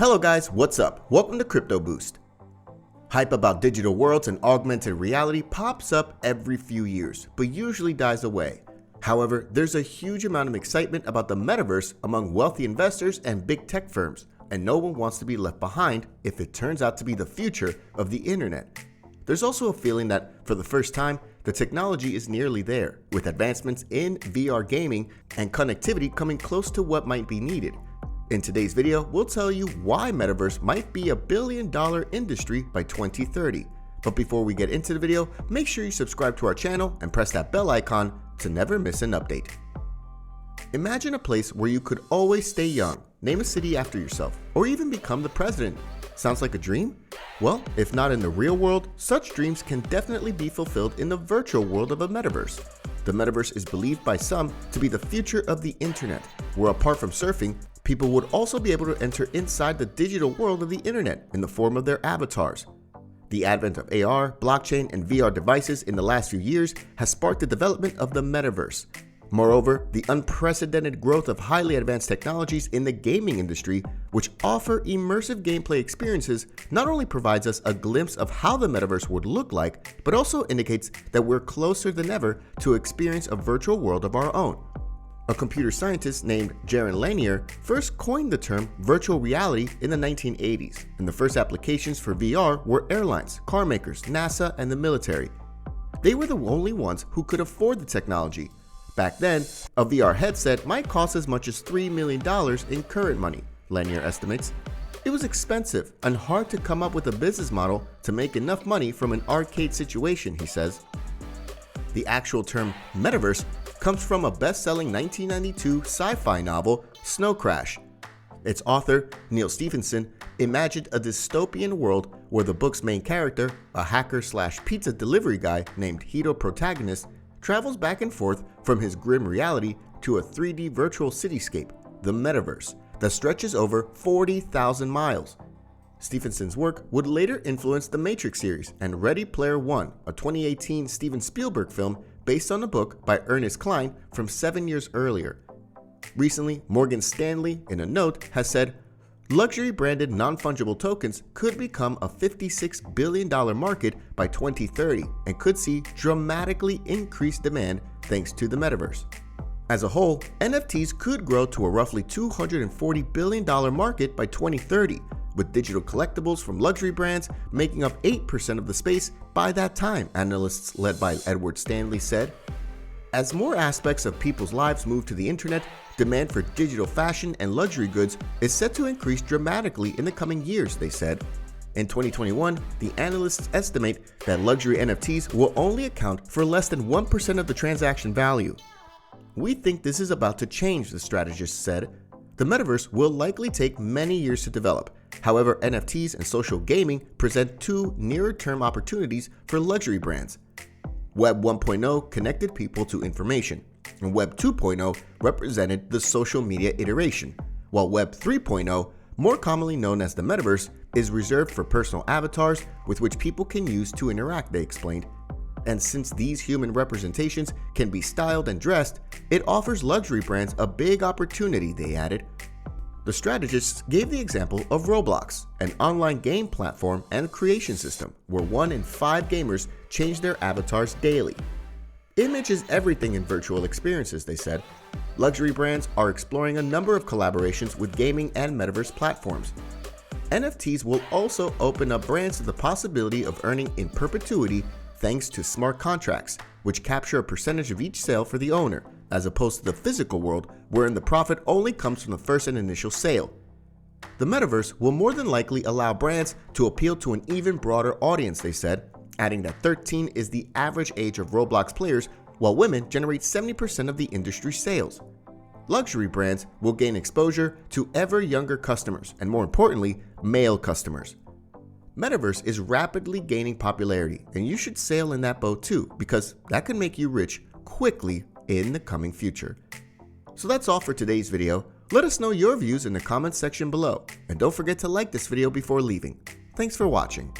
Hello guys, what's up? Welcome to Crypto Boost. Hype about digital worlds and augmented reality pops up every few years, but usually dies away. However, there's a huge amount of excitement about the metaverse among wealthy investors and big tech firms, and no one wants to be left behind if it turns out to be the future of the internet. There's also a feeling that, for the first time, the technology is nearly there, with advancements in VR gaming and connectivity coming close to what might be needed. In today's video, we'll tell you why Metaverse might be a billion-dollar industry by 2030. But before we get into the video, make sure you subscribe to our channel and press that bell icon to never miss an update. Imagine a place where you could always stay young, name a city after yourself, or even become the president. Sounds like a dream? Well, if not in the real world, such dreams can definitely be fulfilled in the virtual world of a metaverse. The metaverse is believed by some to be the future of the internet, where apart from surfing, people would also be able to enter inside the digital world of the internet in the form of their avatars. The advent of AR, blockchain, and VR devices in the last few years has sparked the development of the metaverse. Moreover, the unprecedented growth of highly advanced technologies in the gaming industry, which offer immersive gameplay experiences, not only provides us a glimpse of how the metaverse would look like, but also indicates that we're closer than ever to experience a virtual world of our own. A computer scientist named Jaron Lanier first coined the term virtual reality in the 1980s, and the first applications for VR were airlines, car makers, NASA, and the military. They were the only ones who could afford the technology. Back then, a VR headset might cost as much as $3 million in current money, Lanier estimates. It was expensive and hard to come up with a business model to make enough money from an arcade situation, he says. The actual term metaverse comes from a best-selling 1992 sci-fi novel, Snow Crash. Its author, Neil Stephenson, imagined a dystopian world where the book's main character, a hacker/pizza delivery guy named Hito Protagonist, travels back and forth from his grim reality to a 3D virtual cityscape, the metaverse, that stretches over 40,000 miles. Stephenson's work would later influence the Matrix series and Ready Player One, a 2018 Steven Spielberg film based on a book by Ernest Cline from 7 years earlier. Recently, Morgan Stanley, in a note, has said, luxury-branded non-fungible tokens could become a $56 billion market by 2030 and could see dramatically increased demand thanks to the metaverse. As a whole, NFTs could grow to a roughly $240 billion market by 2030, with digital collectibles from luxury brands making up 8% of the space by that time, analysts led by Edward Stanley said. As more aspects of people's lives move to the internet, demand for digital fashion and luxury goods is set to increase dramatically in the coming years, they said. In 2021, the analysts estimate that luxury NFTs will only account for less than 1% of the transaction value. We think this is about to change, the strategist said. The metaverse will likely take many years to develop. However, NFTs and social gaming present two nearer-term opportunities for luxury brands. Web 1.0 connected people to information, and Web 2.0 represented the social media iteration, while Web 3.0, more commonly known as the metaverse, is reserved for personal avatars with which people can use to interact, they explained. And since these human representations can be styled and dressed, it offers luxury brands a big opportunity, they added. The strategists gave the example of Roblox, an online game platform and creation system where 1 in 5 gamers change their avatars daily. Image is everything in virtual experiences, they said. Luxury brands are exploring a number of collaborations with gaming and metaverse platforms. NFTs will also open up brands to the possibility of earning in perpetuity thanks to smart contracts, which capture a percentage of each sale for the owner, as opposed to the physical world wherein the profit only comes from the first and initial sale. The metaverse will more than likely allow brands to appeal to an even broader audience, they said, adding that 13 is the average age of Roblox players, while women generate 70% of the industry sales. Luxury brands will gain exposure to ever younger customers, and more importantly, male customers. Metaverse is rapidly gaining popularity, and you should sail in that boat too, because that could make you rich quickly in the coming future. So that's all for today's video. Let us know your views in the comments section below, and don't forget to like this video before leaving. Thanks for watching.